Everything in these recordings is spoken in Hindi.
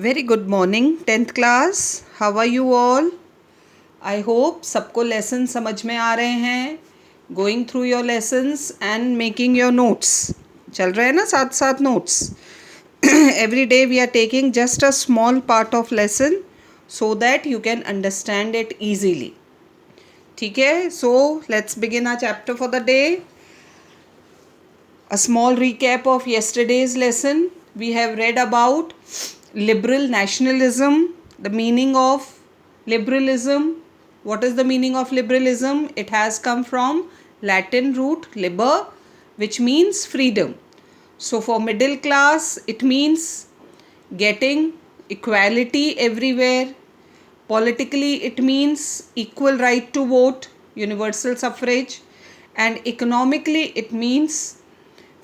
Very good morning 10th class. How are you all? I hope सबको लेसन समझ में आ रहे हैं. Going through your lessons and making your notes. चल रहे हैं ना साथ साथ notes. Every day we are taking just a small part of lesson so that you can understand it easily. ठीक है, so let's begin our chapter for the day. A small recap of yesterday's lesson. We have read about liberal nationalism, the meaning of liberalism. What is the meaning of liberalism? It has come from Latin root liber, which means freedom. So for middle class, it means getting equality everywhere. Politically, it means equal right to vote, universal suffrage. And economically, it means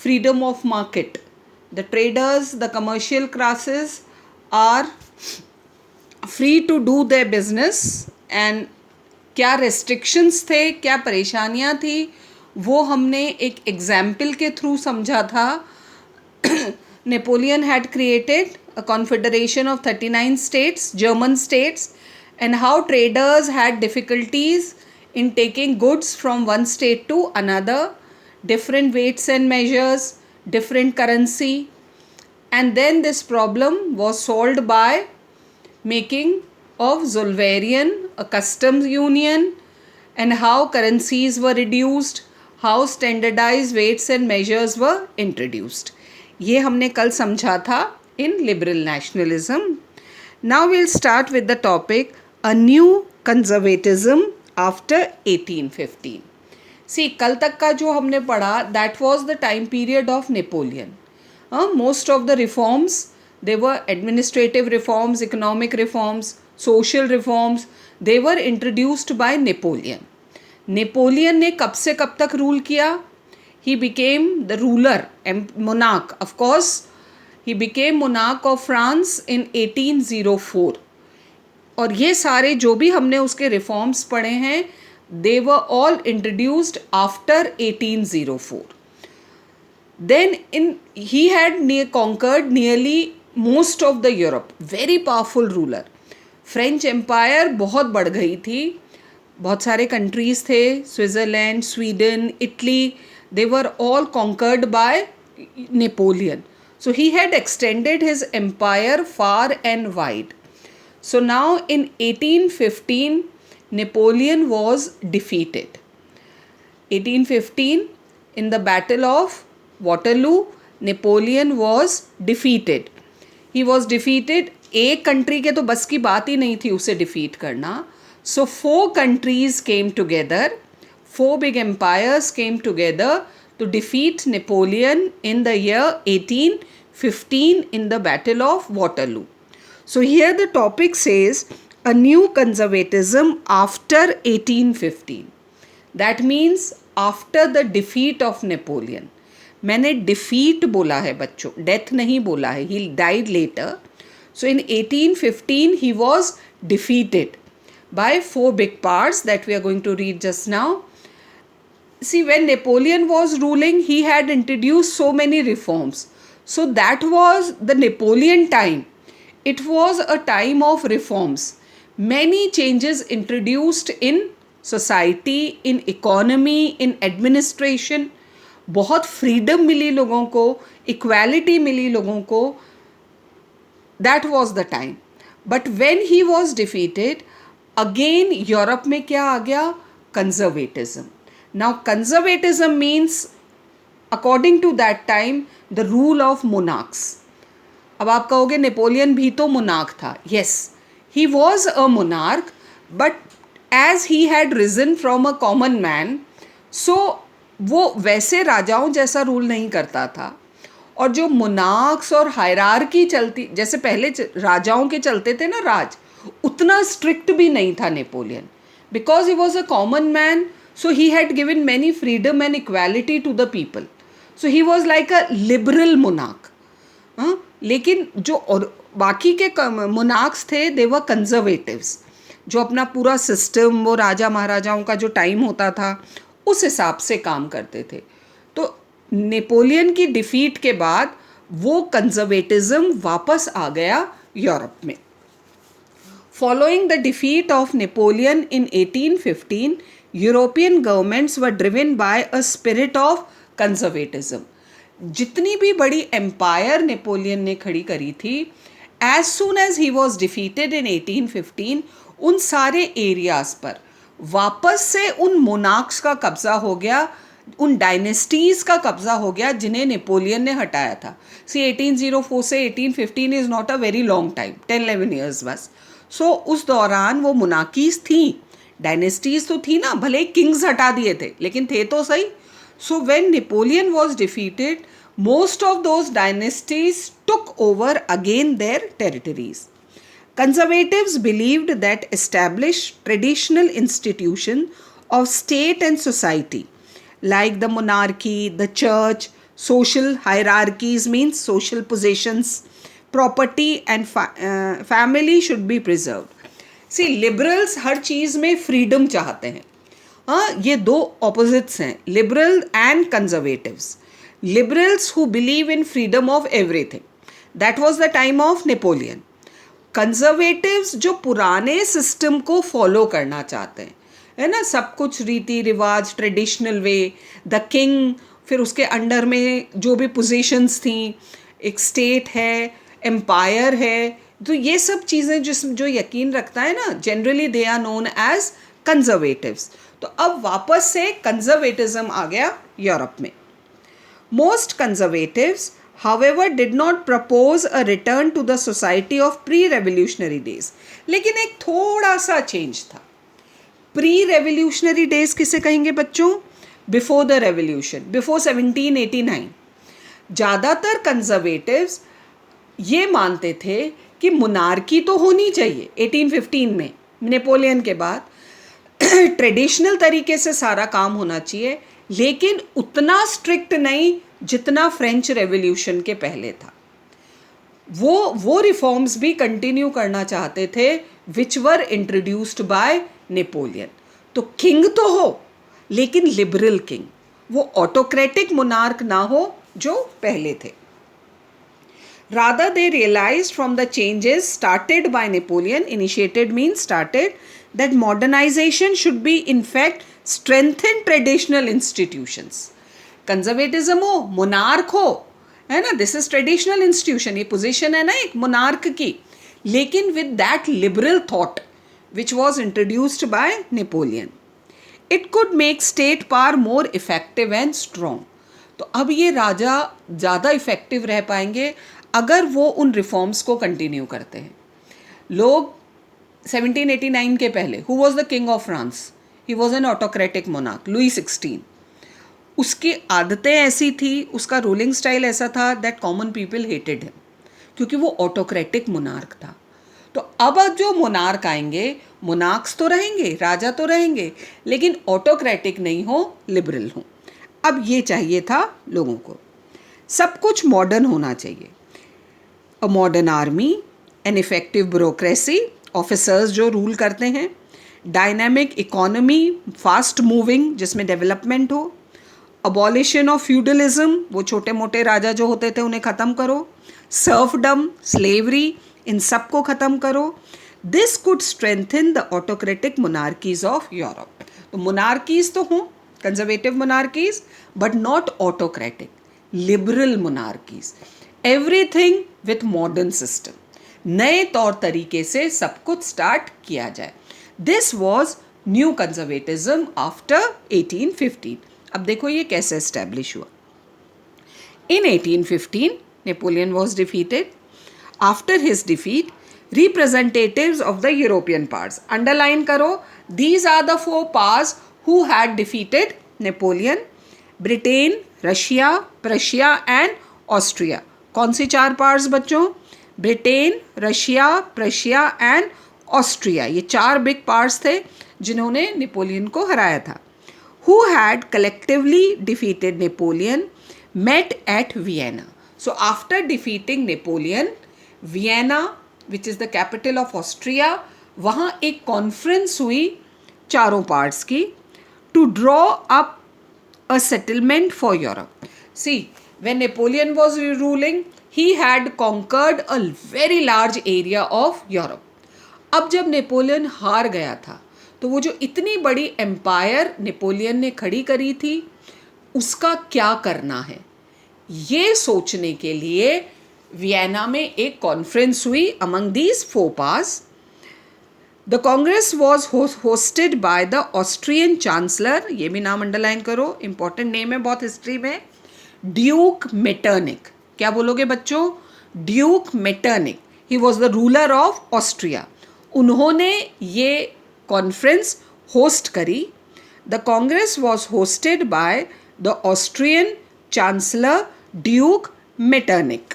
freedom of market. The traders, the commercial classes are free to do their business. and क्या restrictions थे, क्या परेशानियाँ थी, वो हमने एक एग्जाम्पल के थ्रू समझा था. Napoleon had created a confederation of 39 states, German states, and how traders had difficulties in taking goods from one state to another, different weights and measures, different currency. And then this problem was solved by making of Zollverein, a customs union, and how currencies were reduced, how standardized weights and measures were introduced. ये हमने कल समझा था in liberal nationalism. Now we'll start with the topic a new conservatism after 1815. सी कल तक का जो हमने पढ़ा that was the time period of Napoleon. Most of the reforms they were administrative reforms, economic reforms, social reforms, they were introduced by Napoleon. Napoleon ने कब से कब तक रूल किया? He became the ruler monarch. Of course he became monarch of France in 1804. और ये सारे जो भी हमने उसके रिफॉर्म्स पढ़े हैं, they were all introduced after 1804. Then he had conquered nearly most of the Europe. Very powerful ruler. French Empire बहुत बढ़ गई थी. बहुत सारे countries थे, Switzerland, Sweden, Italy. They were all conquered by Napoleon. So he had extended his empire far and wide. So now in 1815, Napoleon was defeated. 1815, in the Battle of Waterloo, Napoleon was defeated. He was defeated. एक कंट्री के तो बस की बात ही नहीं थी उसे डिफीट करना. So 4 countries came together, 4 big empires came together to defeat Napoleon in the year 1815 in the Battle of Waterloo. So here the topic says a new conservatism after 1815. That means after the defeat of Napoleon. मैंने defeat बोला है बच्चों, death नहीं बोला है. He died later. So in 1815 he was defeated by 4 big powers that we are going to read just now. See, when Napoleon was ruling, he had introduced so many reforms. So that was the Napoleon time. It was a time of reforms. Many changes introduced in society, in economy, in administration. बहुत freedom मिली लोगों को, equality मिली लोगों को. That was the time. But when he was defeated, again Europe में क्या आ गया? Conservatism. Now conservatism means according to that time the rule of monarchs. अब आप कहोगे नेपोलियन भी तो monarch था. Yes. He was a monarch, but as he had risen from a common man, so वो वैसे राजाओं जैसा रूल नहीं करता था. और जो मोनार्क्स और हायरार्की चलती, जैसे पहले राजाओं के चलते थे ना राज, उतना स्ट्रिक्ट भी नहीं था Napoleon. Because he was a common man, so he had given many freedom and equality to the people. So he was like a liberal monarch. लेकिन जो और बाकी के मोनार्क्स थे, दे वर कंजर्वेटिव्स, जो अपना पूरा सिस्टम, वो राजा महाराजाओं का जो टाइम होता था उस हिसाब से काम करते थे. तो नेपोलियन की डिफीट के बाद वो कंजर्वेटिज्म वापस आ गया यूरोप में. Following the defeat of Napoleon in 1815, European governments were driven by a spirit of conservatism. जितनी भी बड़ी एम्पायर नेपोलियन ने खड़ी करी थी, as soon as he was defeated in 1815, उन सारे एरियाज पर वापस से उन मोनार्क्स का कब्जा हो गया, उन डायनेस्टीज़ का कब्जा हो गया जिन्हें नेपोलियन ने हटाया था. सी 1804 से 1815 is not a very long time, 10-11 years बस. सो उस दौरान वो मोनार्कीज थी, डायनेस्टीज तो थी ना, भले किंग्स हटा दिए थे लेकिन थे तो सही. So when Napoleon was defeated, most of those dynasties took over again there territories. Conservatives believed that established traditional institutions of state and society, like the monarchy, the church, social hierarchies means social positions, property and family should be preserved. See, liberals हर चीज़ में freedom चाहते हैं. हाँ, ये दो opposites हैं, liberal and conservatives. Liberals who believe in freedom of everything. That was the time of Napoleon. Conservatives जो पुराने सिस्टम को फॉलो करना चाहते हैं, है ना, सब कुछ रीति रिवाज, ट्रेडिशनल वे, द किंग, फिर उसके अंडर में जो भी पोजीशंस थी, एक स्टेट है, एम्पायर है, तो ये सब चीज़ें जो यकीन रखता है ना, generally they are known as conservatives. तो अब वापस से कंजर्वेटिज्म आ गया यूरोप में. Most conservatives however did not propose a return to the society of pre-revolutionary days. लेकिन एक थोड़ा सा चेंज था. प्री-रेवोल्यूशनरी डेज किसे कहेंगे बच्चों? Before the revolution, before 1789. ज़्यादातर कंजर्वेटिव्स ये मानते थे कि मोनार्की तो होनी चाहिए 1815 में, नेपोलियन के बाद ट्रेडिशनल तरीके से सारा काम होना चाहिए, लेकिन उतना स्ट्रिक्ट नहीं जितना फ्रेंच रेवोल्यूशन के पहले था. वो रिफॉर्म्स भी कंटिन्यू करना चाहते थे विच वर इंट्रोड्यूस्ड बाय नेपोलियन. तो किंग तो हो लेकिन लिबरल किंग, वो ऑटोक्रेटिक मोनार्क ना हो जो पहले थे. Rather, they realized from the changes started by Napoleon, initiated means started, that modernization should be in fact strengthen traditional institutions. Conservatism हो, मोनार्क हो, है ना, दिस इज ट्रेडिशनल इंस्टीट्यूशन, ये पोजीशन है ना एक मोनार्क की, लेकिन with that liberal thought which was introduced by Napoleon. It could make state power more effective and strong. तो अब ये राजा ज़्यादा इफेक्टिव रह पाएंगे अगर वो उन रिफॉर्म्स को कंटिन्यू करते हैं. लोग 1789 के पहले, who was the king of France? He was an autocratic monarch, Louis 16. उसकी आदतें ऐसी थी, उसका रूलिंग स्टाइल ऐसा था that common people hated him, क्योंकि वो ऑटोक्रेटिक मोनार्क था. तो अब जो मोनार्क आएंगे, मोनार्क्स तो रहेंगे, राजा तो रहेंगे, लेकिन ऑटोक्रेटिक नहीं हो, लिबरल हो. अब ये चाहिए था लोगों को. सब कुछ मॉडर्न होना चाहिए. A modern army, an effective bureaucracy, officers जो रूल करते हैं, डायनामिक इकोनॉमी, फास्ट मूविंग जिसमें डेवलपमेंट हो, अबॉलिशन ऑफ फ्यूडलिज्म, वो छोटे मोटे राजा जो होते थे उन्हें ख़त्म करो, सर्फडम, स्लेवरी, इन सब को ख़त्म करो. This could strengthen the autocratic monarchies of Europe. तो मोनार्कीज तो हों, conservative monarchies, but not autocratic, liberal monarchies, everything with modern system, नए तौर तरीके से सब कुछ स्टार्ट किया जाए. This was new conservatism after 1815. अब देखो ये कैसे एस्टेब्लिश हुआ. In 1815 Napoleon was defeated. After his defeat, representatives of the European powers, underline करो, these are the 4 powers who had defeated Napoleon: Britain, Russia, Prussia and Austria. कौन सी 4 पावर्स बच्चों? Britain, Russia, Prussia and Austria. ये 4 बिग पावर्स थे जिन्होंने नेपोलियन को हराया था. Who had collectively defeated Napoleon met at Vienna. So after defeating Napoleon, Vienna, which is the capital of Austria, वहाँ एक कॉन्फ्रेंस हुई चारों पार्ट्स की to draw up a settlement for Europe. See, when Napoleon was ruling, he had conquered a very large area of Europe. अब जब नेपोलियन हार गया था तो वो जो इतनी बड़ी एम्पायर नेपोलियन ने खड़ी करी थी उसका क्या करना है, ये सोचने के लिए वियना में एक कॉन्फ्रेंस हुई among these four pass. The Congress was hosted by the Austrian chancellor, ये भी नाम अंडरलाइन करो, इंपॉर्टेंट नेम है बहुत हिस्ट्री में, ड्यूक मेटरनिक. क्या बोलोगे बच्चों? Duke Metternich. He was the ruler of Austria. उन्होंने ये कॉन्फ्रेंस होस्ट करी. The Congress was hosted by the Austrian chancellor Duke Metternich.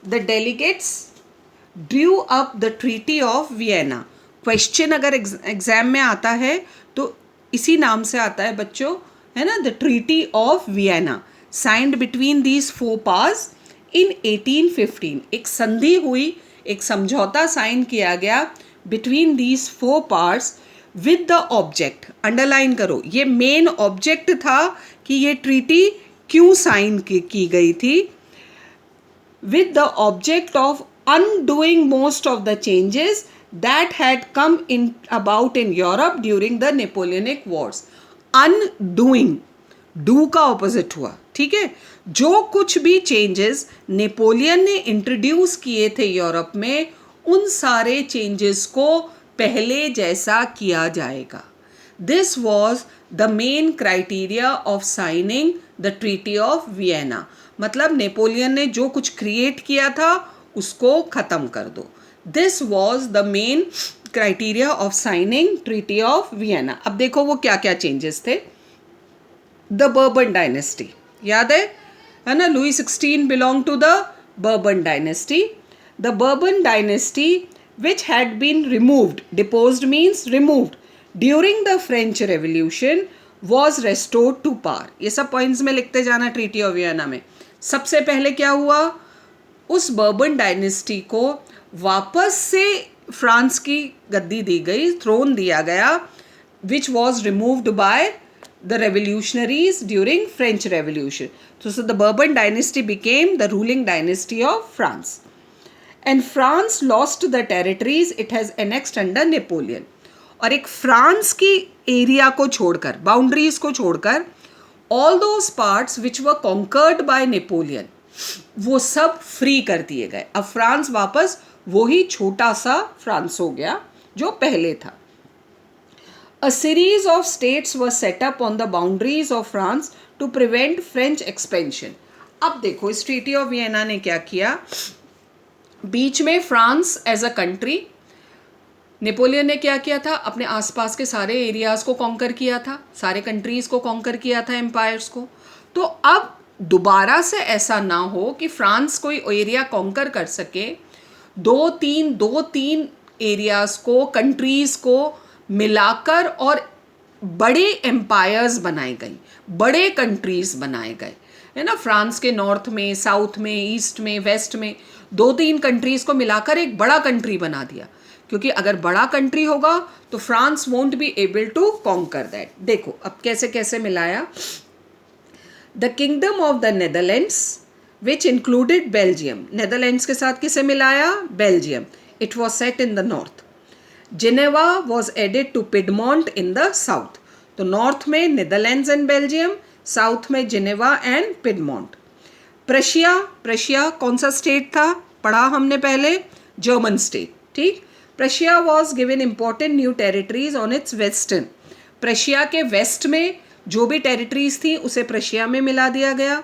The delegates drew up the Treaty of Vienna. Question अगर एग्जाम में आता है तो इसी नाम से आता है बच्चों, है ना, the treaty of Vienna signed between these four powers in 1815. एक संधि हुई, एक समझौता साइन किया गया between these four powers with the object, underline करो, ये मेन ऑब्जेक्ट था कि ये ट्रीटी क्यों साइन की गई थी, with the object of undoing most of the changes that had come in about in Europe during the Napoleonic Wars. Undoing, do का opposite हुआ, ठीक है. जो कुछ भी चेंजेस नेपोलियन ने इंट्रोड्यूस किए थे यूरोप में, उन सारे चेंजेस को पहले जैसा किया जाएगा. This was the main criteria of signing the Treaty of Vienna. मतलब नेपोलियन ने जो कुछ क्रिएट किया था उसको ख़त्म कर दो. This was the main criteria of signing treaty of Vienna. अब देखो वो क्या क्या चेंजेस थे. द बर्बन डायनेस्टी, याद है ना, Louis 16 belong to the Bourbon dynasty. The Bourbon dynasty which had been removed, deposed means removed, during the French revolution was restored to power. ये सब पॉइंट्स में लिखते जाना ट्रीटी ऑफ वियना में. सबसे पहले क्या हुआ, उस बर्बन डायनेस्टी को वापस से फ्रांस की गद्दी दी गई, थ्रोन दिया गया, which was removed by the revolutionaries during French revolution. So the Bourbon dynasty became the ruling dynasty of France. And France lost the territories it has annexed under Napoleon. और एक फ्रांस की एरिया को छोड़कर, बाउंड्रीज को छोड़कर, all those parts which were conquered by Napoleon, वो सब फ्री कर दिए गए. अब फ्रांस वापस वही छोटा सा फ्रांस हो गया जो पहले था. A series of states were set up on the boundaries of France to prevent French expansion. अब देखो इस ट्रीटी ऑफ वियना ने क्या किया, बीच में France as a country, Napoleon ने क्या किया था, अपने आसपास के सारे एरियाज को कॉन्कर किया था, सारे कंट्रीज को कॉन्कर किया था, एम्पायर्स को. तो अब दोबारा से ऐसा ना हो कि फ्रांस कोई एरिया कॉन्कर कर सके, दो तीन एरियाज को, कंट्रीज को मिलाकर और बड़े एम्पायर्स बनाए गए, बड़े कंट्रीज बनाए गए, है ना. फ्रांस के नॉर्थ में, साउथ में, ईस्ट में, वेस्ट में 2-3 कंट्रीज को मिलाकर एक बड़ा कंट्री बना दिया. क्योंकि अगर बड़ा कंट्री होगा तो France won't be able to conquer that. देखो अब कैसे कैसे मिलाया. The kingdom of the Netherlands which included Belgium, Netherlands के साथ किसे मिलाया, Belgium. It was set in the north. Geneva was added to Piedmont in the south. तो नॉर्थ में नेदरलैंड्स एंड बेल्जियम, साउथ में जिनेवा एंड पिडमोंट. प्रशिया कौन सा स्टेट था, पढ़ा हमने पहले, जर्मन स्टेट, ठीक. Prussia was given important new territories on it's western. Prussia के वेस्ट में जो भी टेरिटरीज थी उसे प्रशिया में मिला दिया गया.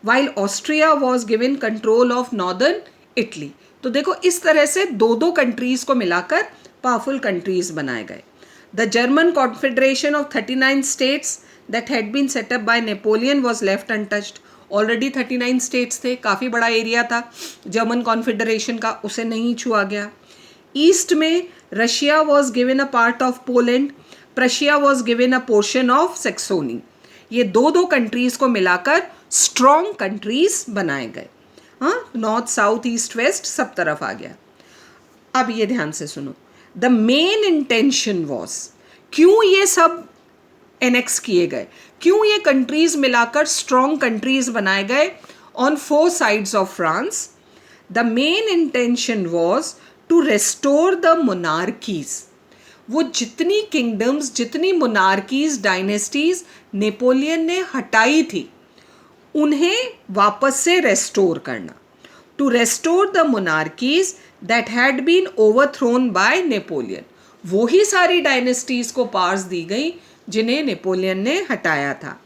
While Austria was given control of northern Italy. तो देखो इस तरह से 2 कंट्रीज को मिलाकर पावरफुल कंट्रीज बनाए गए. The German confederation of 39 states that had been set up by Napoleon was left untouched. Already 39 states थे, काफ़ी बड़ा एरिया था जर्मन कॉन्फेडरेशन का, उसे नहीं छुआ गया. ईस्ट में Russia was given a part of Poland, Prussia was given a portion of Saxony. ये 2 कंट्रीज को मिलाकर स्ट्रॉन्ग कंट्रीज बनाए गए. हाँ, नॉर्थ साउथ ईस्ट वेस्ट सब तरफ आ गया. अब ये ध्यान से सुनो, द मेन इंटेंशन वॉज, क्यों ये सब एनेक्स किए गए. क्यों ये कंट्रीज मिलाकर स्ट्रॉन्ग कंट्रीज बनाए गए on 4 sides of France? The main intention was to restore the monarchies. वो जितनी किंगडम्स, जितनी मोनार्कीज, डायनेस्टीज नेपोलियन ने हटाई थी, उन्हें वापस से रेस्टोर करना. To restore the monarchies that had been overthrown by Napoleon. वो ही सारी डायनेस्टीज को पार्स दी गई जिन्हें नेपोलियन ने हटाया था.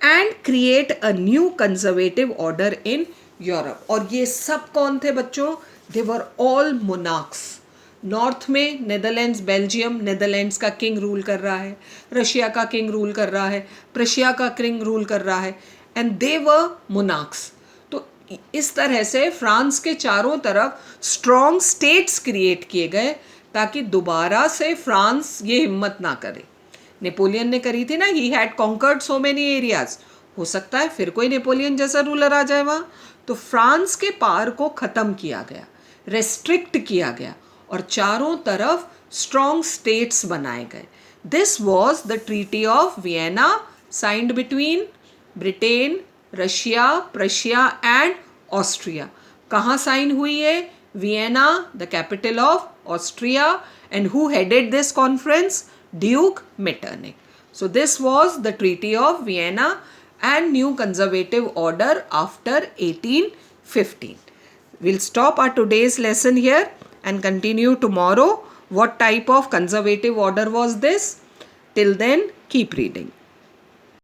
And create a new conservative order in Europe. और ये सब कौन थे बच्चों? दे वर ऑल मोनार्क्स. नॉर्थ में नेदरलैंड्स, बेल्जियम, नेदरलैंड्स का किंग रूल कर रहा है, रशिया का किंग रूल कर रहा है, प्रशिया का किंग रूल कर रहा है, एंड दे वर मोनार्क्स. तो इस तरह से फ्रांस के चारों तरफ स्ट्रॉन्ग स्टेट्स क्रिएट किए गए ताकि दोबारा से फ्रांस ये हिम्मत ना करे. नेपोलियन ने करी थी ना, he had conquered so many areas. हो सकता है फिर कोई नेपोलियन जैसा रूलर आ जाए वहाँ. तो फ्रांस के पार को ख़त्म किया गया, रेस्ट्रिक्ट किया गया और चारों तरफ स्ट्रॉन्ग स्टेट्स बनाए गए. This was the treaty of Vienna, signed between Britain, Russia, Prussia and Austria. कहाँ साइन हुई है? Vienna, the capital of Austria. And who headed this conference? Duke Metternich. So this was the Treaty of Vienna and new conservative order after 1815. We'll stop our today's lesson here and continue tomorrow. What type of conservative order was this? Till then, keep reading.